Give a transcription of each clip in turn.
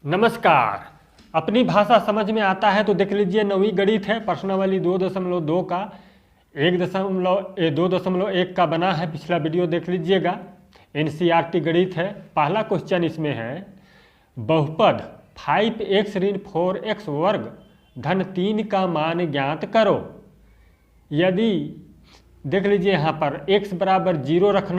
नमस्कार। अपनी भाषा समझ में आता है तो देख लीजिए, नवीं गणित है प्रश्नावली 2.2 का 2.1 का बना है। पिछला वीडियो देख लीजिएगा। एनसीईआरटी गणित है। पहला क्वेश्चन इसमें है, बहुपद 5x ऋण 4x वर्ग धन 3 का मान ज्ञात करो। यदि देख लीजिए यहाँ पर x बराबर 0 रख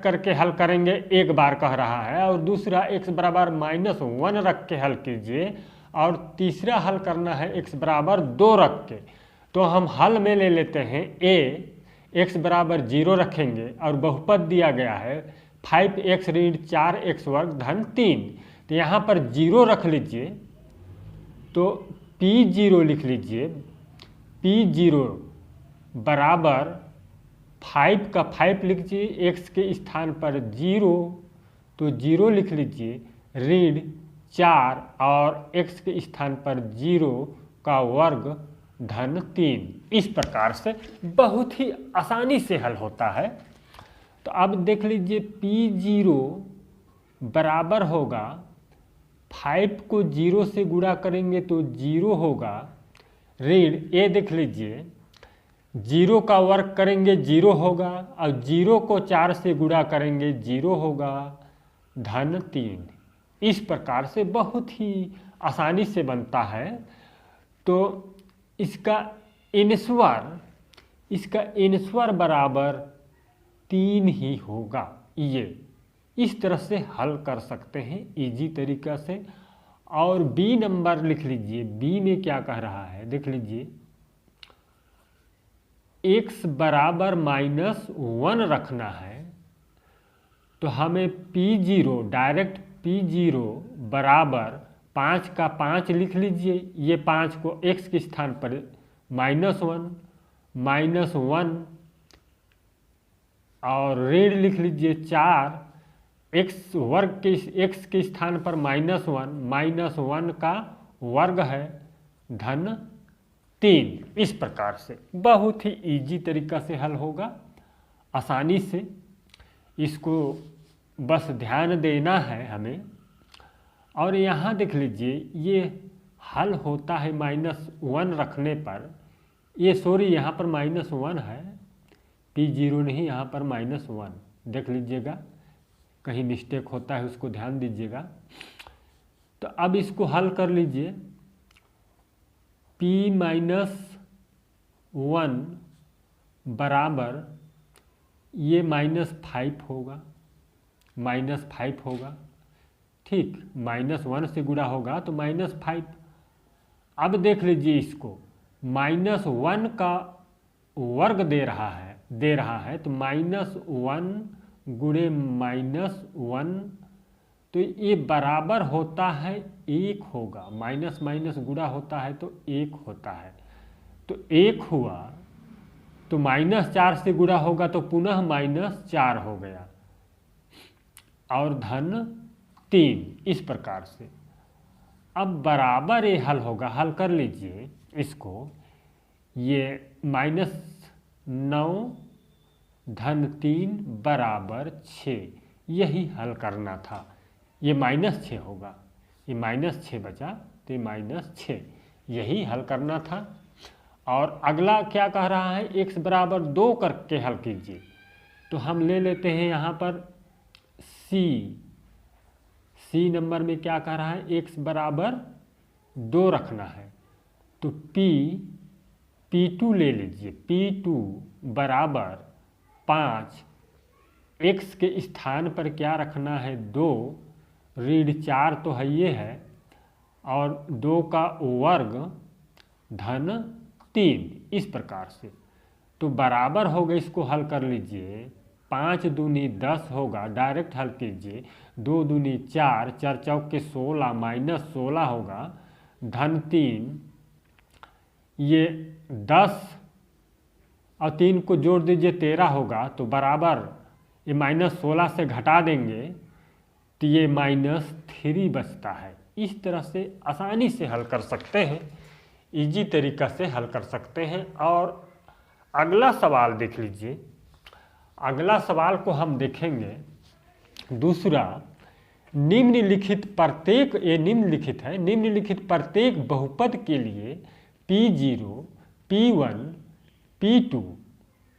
करके हल करेंगे, एक बार कह रहा है, और दूसरा x बराबर -1 रख के हल कीजिए, और तीसरा हल करना है x बराबर 2 रख के। तो हम हल में ले लेते हैं a, x बराबर 0 रखेंगे और बहुपद दिया गया है 5x ऋण 4x वर्ग धन 3। तो यहाँ पर 0 रख लीजिए, तो P0 लिख लीजिए। P0 बराबर 5 का 5 लिख लीजिए, x के स्थान पर 0, तो 0 लिख लीजिए, ऋण 4 और x के स्थान पर 0 का वर्ग धन 3। इस प्रकार से बहुत ही आसानी से हल होता है। तो अब देख लीजिए, P0 बराबर होगा 5 को 0 से गुणा करेंगे तो 0 होगा, ऋण ए देख लीजिए 0 का वर्ग करेंगे 0 होगा, और 0 को 4 से गुणा करेंगे 0 होगा, धन 3। इस प्रकार से बहुत ही आसानी से बनता है। तो इसका एनस्वर बराबर 3 ही होगा। ये इस तरह से हल कर सकते हैं इजी तरीका से। और बी नंबर लिख लीजिए। बी में क्या कह रहा है देख लीजिए, x बराबर -1 रखना है। तो हमें P0 डायरेक्ट P0 बराबर 5 का 5 लिख लीजिए। ये 5 को x के स्थान पर -1 और ऋण लिख लीजिए 4, x वर्ग के x के स्थान पर -1 का वर्ग है धन 3। इस प्रकार से बहुत ही इजी तरीका से हल होगा, आसानी से। इसको बस ध्यान देना है हमें। और यहाँ देख लीजिए, ये हल होता है -1 रखने पर। ये सॉरी, यहाँ पर -1 है, P0 नहीं, यहाँ पर -1 देख लीजिएगा, कहीं मिस्टेक होता है उसको ध्यान दीजिएगा। तो अब इसको हल कर लीजिए। P-1 बराबर ये -5 होगा, -5 होगा, ठीक। -1 से गुणा होगा तो -5। अब देख लीजिए, इसको -1 का वर्ग दे रहा है, तो -1 गुणे -1, तो ये बराबर होता है 1 होगा। माइनस माइनस गुणा होता है तो 1 होता है, तो 1 हुआ। तो -4 से गुणा होगा तो पुनः -4 हो गया, और धन 3। इस प्रकार से अब बराबर ये हल होगा। हल कर लीजिए इसको। ये -9 धन 3 बराबर 6, यही हल करना था। ये -6 होगा, ये -6 बचा, तो ये -6, यही हल करना था। और अगला क्या कह रहा है, x बराबर 2 करके हल कीजिए। तो हम ले लेते हैं यहाँ पर सी नंबर में क्या कह रहा है, x बराबर 2 रखना है। तो P2 ले लीजिए। P2 बराबर 5, x के स्थान पर क्या रखना है, 2, ऋण 4 तो है ये है, और 2 का वर्ग धन 3। इस प्रकार से तो बराबर होगा। इसको हल कर लीजिए। 5 दूनी 10 होगा, डायरेक्ट हल कीजिए। 2 दूनी 4, 4 चौके 16, -16 होगा, धन 3। ये 10 और 3 को जोड़ दीजिए, 13 होगा। तो बराबर ये -16 से घटा देंगे तो ये -3 बचता है। इस तरह से आसानी से हल कर सकते हैं, इजी तरीका से हल कर सकते हैं। और अगला सवाल देख लीजिए। अगला सवाल को हम देखेंगे दूसरा। निम्नलिखित प्रत्येक, ये निम्नलिखित है, निम्नलिखित प्रत्येक बहुपद के लिए P0, P1, P2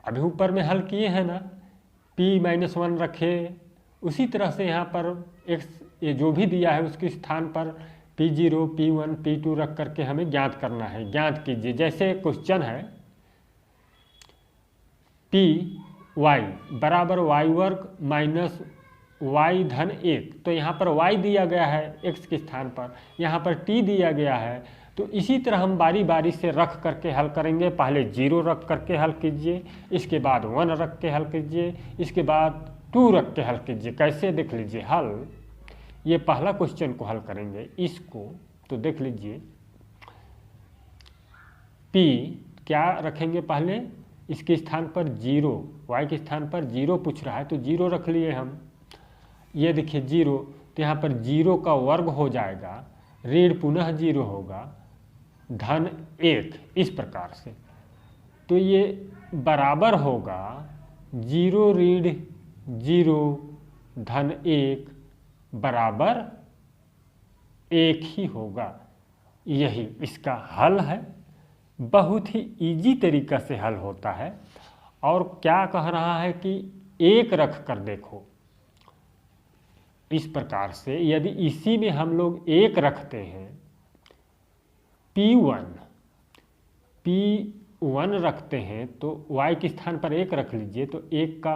अभी ऊपर में हल किए हैं ना, P-1 रखे, उसी तरह से यहाँ पर x ये जो भी दिया है उसके स्थान पर P0, P1, P2 रख करके हमें ज्ञात करना है। ज्ञात कीजिए, जैसे क्वेश्चन है Py बराबर y वर्ग माइनस y धन 1, तो यहाँ पर y दिया गया है x के स्थान पर, यहाँ पर t दिया गया है, तो इसी तरह हम बारी बारी से रख करके हल करेंगे। पहले 0 रख करके हल कीजिए, इसके बाद 1 रख के हल कीजिए, इसके बाद 2 रख के हल कीजिए। कैसे देख लीजिए हल, ये पहला क्वेश्चन को हल करेंगे इसको, तो देख लीजिए P क्या रखेंगे, पहले इसके स्थान पर 0, y के स्थान पर 0 पूछ रहा है तो 0 रख लिए हम। ये देखिए 0, तो यहाँ पर 0 का वर्ग हो जाएगा, ऋण पुनः 0 होगा, धन 1, इस प्रकार से। तो ये बराबर होगा 0 ऋण 0 धन 1 बराबर 1 ही होगा। यही इसका हल है, बहुत ही इजी तरीका से हल होता है। और क्या कह रहा है कि 1 रख कर देखो, इस प्रकार से यदि इसी में हम लोग 1 रखते हैं, P1 रखते हैं तो y के स्थान पर 1 रख लीजिए, तो 1 का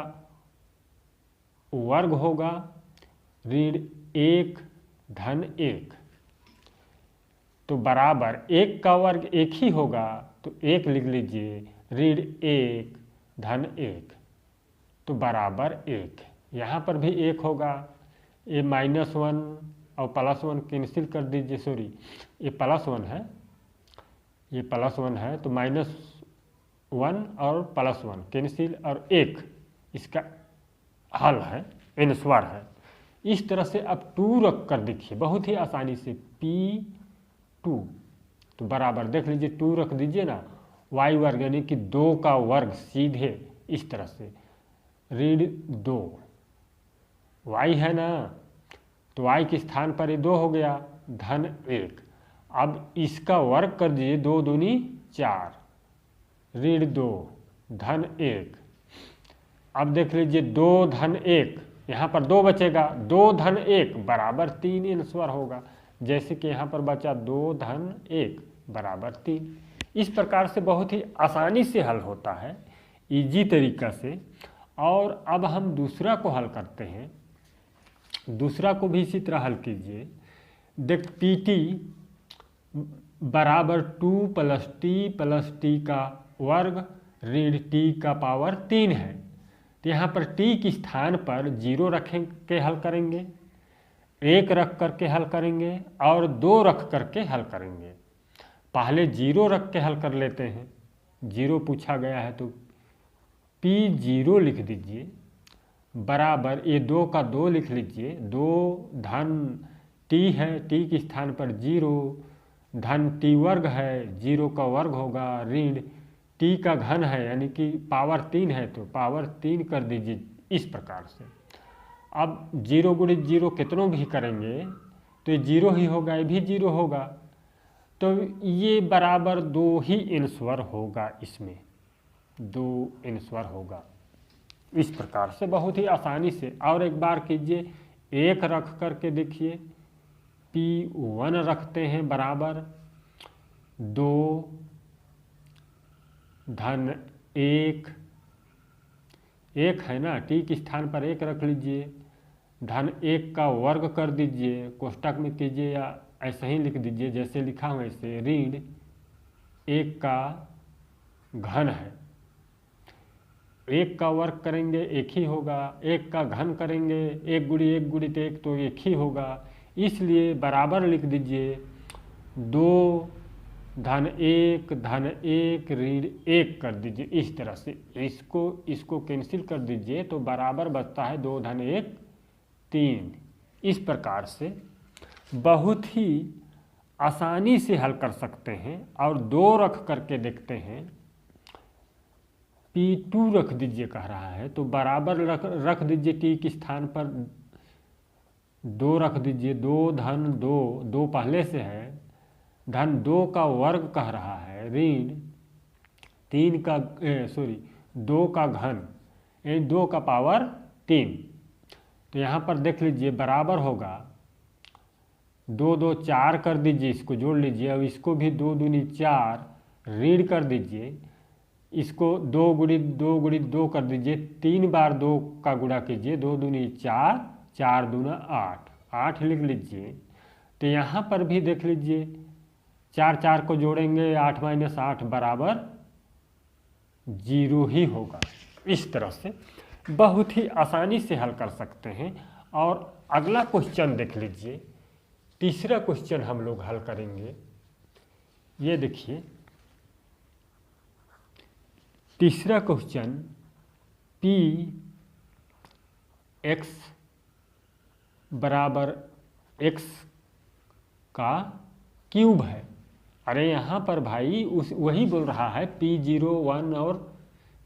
वर्ग होगा, ऋण 1 धन 1, तो बराबर 1 का वर्ग 1 ही होगा, तो 1 लिख लीजिए, ऋण 1 धन 1, तो बराबर 1। यहाँ पर भी 1 होगा, ये -1 और +1 कैंसिल कर दीजिए, सॉरी ये +1 है, ये +1 है, तो -1 और +1 कैंसिल और 1 इसका हल है, आंसर है। इस तरह से अब 2 रख कर देखिए, बहुत ही आसानी से P2, तो बराबर देख लीजिए 2 रख दीजिए ना, y वर्ग यानी कि 2 का वर्ग, सीधे इस तरह से ऋण 2, y है ना, तो y के स्थान पर ये 2 हो गया, धन 1। अब इसका वर्ग कर दीजिए, 2 दूनी 4, ऋण 2 धन 1। अब देख लीजिए 2 धन 1, यहाँ पर 2 बचेगा, 2 धन 1 बराबर 3 आंसर होगा, जैसे कि यहाँ पर बचा 2 धन 1 बराबर 3। इस प्रकार से बहुत ही आसानी से हल होता है, इजी तरीका से। और अब हम दूसरा को हल करते हैं, दूसरा को भी इसी तरह हल कीजिए। देख PT बराबर 2 + t का वर्ग ऋण t का पावर 3 है, तो यहाँ पर t के स्थान पर 0 रखें के हल करेंगे, 1 रख करके हल करेंगे और 2 रख करके हल करेंगे। पहले 0 रख के हल कर लेते हैं, 0 पूछा गया है तो P0 लिख दीजिए, बराबर ये 2 का 2 लिख लीजिए, 2 धन t है, t के स्थान पर 0 धन t वर्ग है, 0 का वर्ग होगा, ऋण t का घन है यानी कि पावर 3 है, तो पावर 3 कर दीजिए इस प्रकार से। अब 0 गुणित 0 कितनों भी करेंगे तो ये 0 ही होगा, ये भी 0 होगा, तो ये बराबर 2 ही आंसर होगा, इसमें 2 आंसर होगा। इस प्रकार से बहुत ही आसानी से। और एक बार कीजिए, 1 रख करके देखिए, P1 रखते हैं बराबर 2 धन 1, 1 है ना, t के स्थान पर 1 रख लीजिए, धन 1 का वर्ग कर दीजिए, कोष्टक में कीजिए या ऐसे ही लिख दीजिए जैसे लिखा हुआ ऐसे, ऋण 1 का घन है, 1 का वर्ग करेंगे 1 ही होगा, 1 का घन करेंगे 1 गुणित 1 गुणित 1 तो 1 ही होगा, इसलिए बराबर लिख दीजिए 2 धन 1 ऋण 1 कर दीजिए। इस तरह से इसको कैंसिल कर दीजिए तो बराबर बचता है 2 धन 1 3। इस प्रकार से बहुत ही आसानी से हल कर सकते हैं। और 2 रख करके देखते हैं, P2 रख दीजिए कह रहा है, तो बराबर रख दीजिए t के स्थान पर 2 रख दीजिए, 2 धन 2, 2 पहले से है, धन 2 का वर्ग कह रहा है, ऋण 3 का 2 का घन, यानी 2 का पावर 3। तो यहाँ पर देख लीजिए बराबर होगा 2 2 4 कर दीजिए, इसको जोड़ लीजिए। अब इसको भी 2 दूनी 4 ऋण कर दीजिए, इसको 2 गुणित 2 गुणित 2 कर दीजिए, 3 बार 2 का गुणा कीजिए, 2 दूनी 4, 4 दूना 8, 8 लिख लीजिए। तो यहाँ पर भी देख लीजिए 4 4 को जोड़ेंगे, 8 माइनस 8 बराबर 0 ही होगा। इस तरह से बहुत ही आसानी से हल कर सकते हैं। और अगला क्वेश्चन देख लीजिए, तीसरा क्वेश्चन हम लोग हल करेंगे। ये देखिए तीसरा क्वेश्चन, p x बराबर x का क्यूब है। अरे यहाँ पर भाई वही बोल रहा है p0 1 और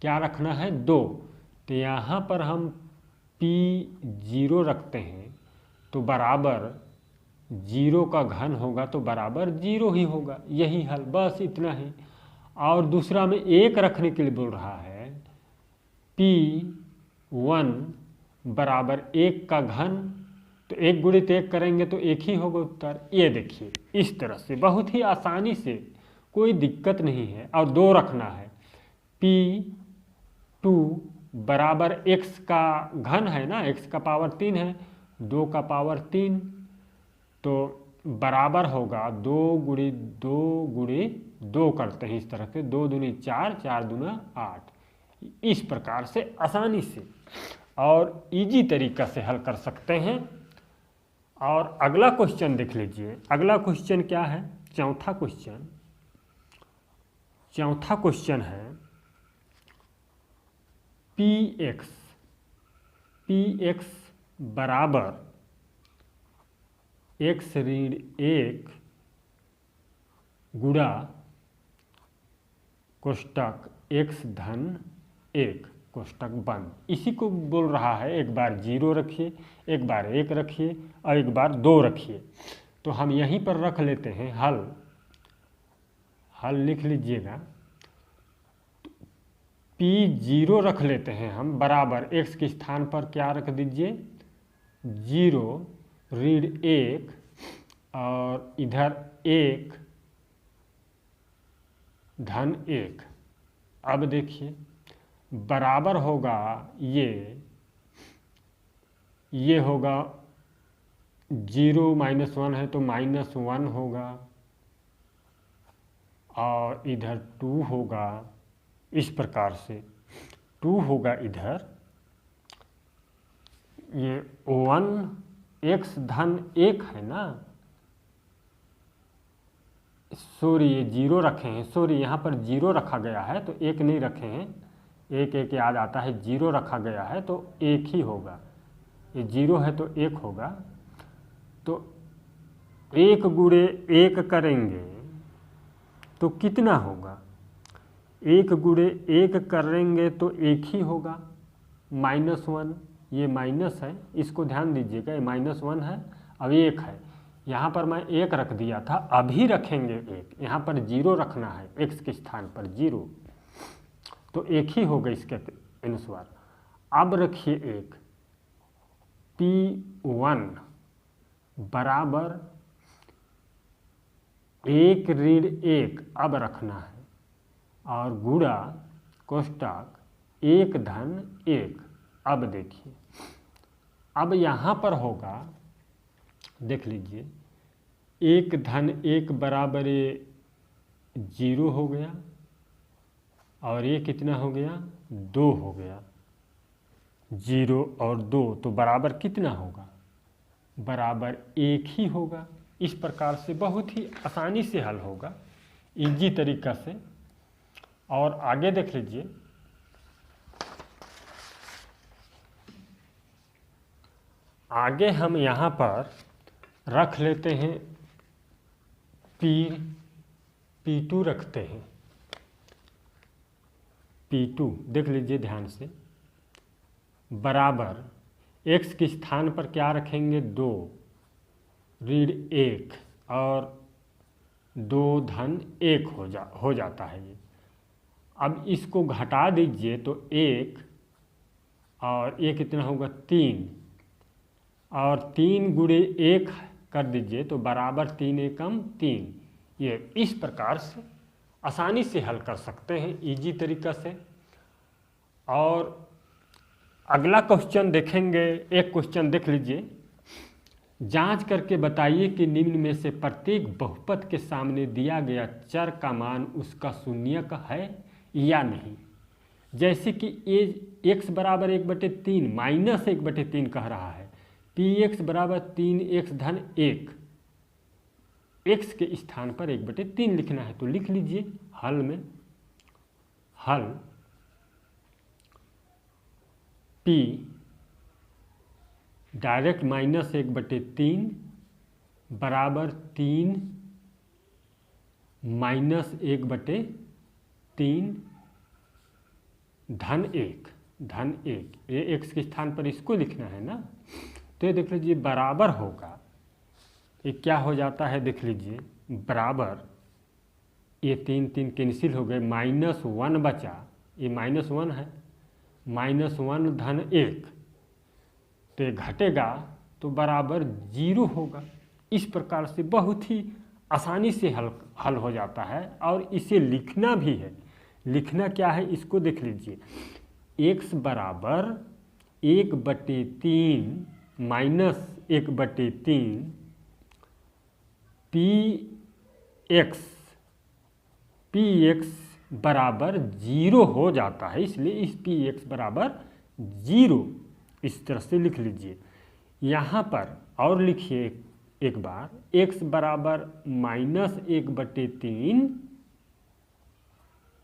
क्या रखना है 2। तो यहाँ पर हम p0 रखते हैं तो बराबर 0 का घन होगा, तो बराबर 0 ही होगा। यही हल, बस इतना ही। और दूसरा में 1 रखने के लिए बोल रहा है p1 बराबर 1 का घन, तो 1 गुणित 1 करेंगे तो 1 ही होगा उत्तर। ये देखिए इस तरह से बहुत ही आसानी से, कोई दिक्कत नहीं है। और 2 रखना है, p2 बराबर x का घन है ना, x का पावर 3 है, 2 का पावर 3, तो बराबर होगा 2 गुणित 2 गुणित 2 करते हैं इस तरह से, 2 दूनी 4, 4 दूना 8। इस प्रकार से आसानी से और इजी तरीका से हल कर सकते हैं। और अगला क्वेश्चन देख लीजिए। अगला क्वेश्चन क्या है? चौथा क्वेश्चन है px बराबर x ऋण 1 गुणा कोष्टक x धन 1 कोष्टक बंद। इसी को बोल रहा है, एक बार 0 रखिए, एक बार 1 रखिए और एक बार 2 रखिए। तो हम यहीं पर रख लेते हैं हल लिख लीजिएगा। p0 रख लेते हैं हम, बराबर x के स्थान पर क्या रख दीजिए 0 ऋण 1 और इधर 1 धन 1। अब देखिए बराबर होगा ये होगा 0 माइनस 1 है तो माइनस 1 होगा, और इधर 2 होगा। इस प्रकार से 2 होगा इधर, ये 1x धन 1 है ना, सॉरी ये 0 रखे हैं, सॉरी यहाँ पर 0 रखा गया है तो 1 नहीं रखे हैं, 1 याद आता है, 0 रखा गया है तो 1 ही होगा। ये 0 है तो 1 होगा, तो 1 गुणे 1 करेंगे तो कितना होगा? 1 गुणे 1 करेंगे तो 1 ही होगा, -1। ये माइनस है, इसको ध्यान दीजिएगा, ये -1 है, अब 1 है। यहाँ पर मैं 1 रख दिया था, अभी रखेंगे 1, यहाँ पर 0 रखना है x के स्थान पर 0, तो 1 ही होगा इसके अनुसार। अब रखिए 1, p1 बराबर 1 ऋण 1 अब रखना है, और गुणा कोष्टक 1 धन 1। अब देखिए, अब यहाँ पर होगा, देख लीजिए 1 धन 1 बराबर 0 हो गया, और ये कितना हो गया 2 हो गया। 0 और 2 तो बराबर कितना होगा? बराबर 1 ही होगा। इस प्रकार से बहुत ही आसानी से हल होगा, इजी तरीका से। और आगे देख लीजिए, आगे हम यहाँ पर रख लेते हैं p2 रखते हैं। p2 देख लीजिए ध्यान से, बराबर x के स्थान पर क्या रखेंगे 2 ऋण 1 और 2 धन 1 हो जाता है ये। अब इसको घटा दीजिए तो 1 और ये कितना होगा 3 और 3 गुणे 1 कर दीजिए तो बराबर 3 एकम 3। ये इस प्रकार से आसानी से हल कर सकते हैं इजी तरीक़ा से। और अगला क्वेश्चन देखेंगे, एक क्वेश्चन देख लीजिए। जांच करके बताइए कि निम्न में से प्रत्येक बहुपद के सामने दिया गया चर का मान उसका शून्यक है या नहीं। जैसे कि x बराबर 1/3 माइनस 1/3 कह रहा है, px बराबर 3x धन 1, x के स्थान पर 1/3 लिखना है। तो लिख लीजिए हल में, हल p डायरेक्ट माइनस 1/3 बराबर 3 माइनस 1/3 धन 1 ये x के स्थान पर इसको लिखना है ना। तो ये देख लीजिए बराबर होगा, ये क्या हो जाता है देख लीजिए, बराबर ये 3 कैंसिल हो गए, -1 बचा, ये -1 है, -1 धन 1 तो ये घटेगा तो बराबर 0 होगा। इस प्रकार से बहुत ही आसानी से हल हो जाता है। और इसे लिखना भी है, लिखना क्या है इसको देख लीजिए, x बराबर 1/3 माइनस 1/3 px बराबर 0 हो जाता है, इसलिए इस px बराबर 0 इस तरह से लिख लीजिए। यहाँ पर और लिखिए एक बार, x बराबर -1/3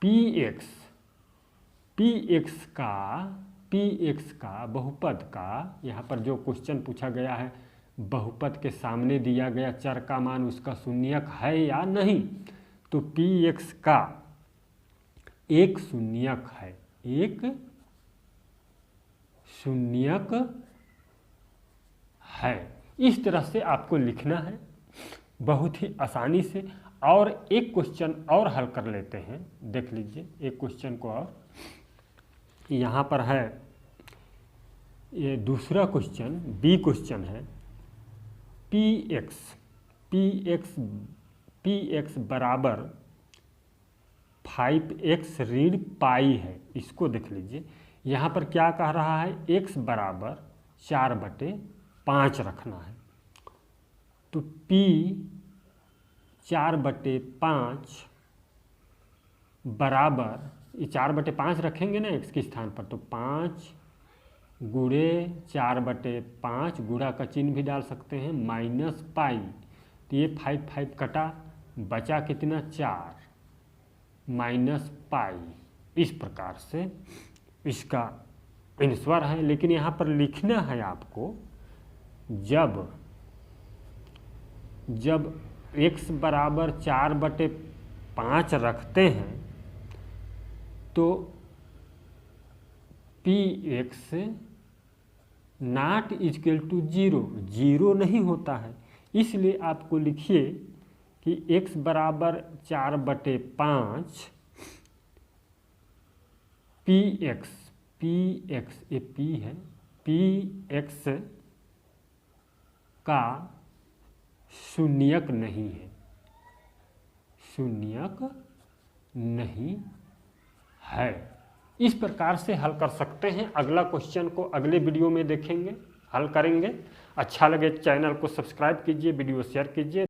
px का बहुपद का, यहाँ पर जो क्वेश्चन पूछा गया है बहुपद के सामने दिया गया चर का मान उसका शून्यक है या नहीं। तो px का एक शून्यक है, एक शून्यक है। इस तरह से आपको लिखना है बहुत ही आसानी से। और एक क्वेश्चन और हल कर लेते हैं, देख लीजिए एक क्वेश्चन को और, यहाँ पर है ये दूसरा क्वेश्चन, बी क्वेश्चन है। px बराबर 5x ऋण पाई है, इसको देख लीजिए। यहाँ पर क्या कह रहा है, x बराबर 4/5 रखना है। तो p 4/5 बराबर, ये 4/5 रखेंगे ना x के स्थान पर, तो 5 गुणे 4/5, गुणा का चिन्ह भी डाल सकते हैं, माइनस पाई। तो ये 5 कटा, बचा कितना 4 माइनस पाई। इस प्रकार से इसका आंसर है। लेकिन यहाँ पर लिखना है आपको, जब x बराबर 4/5 रखते हैं तो px नॉट इक्वल टू 0 नहीं होता है। इसलिए आपको लिखिए कि x बराबर 4/5 px ये p है, px का शून्यक नहीं है, शून्यक नहीं है। इस प्रकार से हल कर सकते हैं। अगला क्वेश्चन को अगले वीडियो में देखेंगे, हल करेंगे। अच्छा लगे चैनल को सब्सक्राइब कीजिए, वीडियो शेयर कीजिए।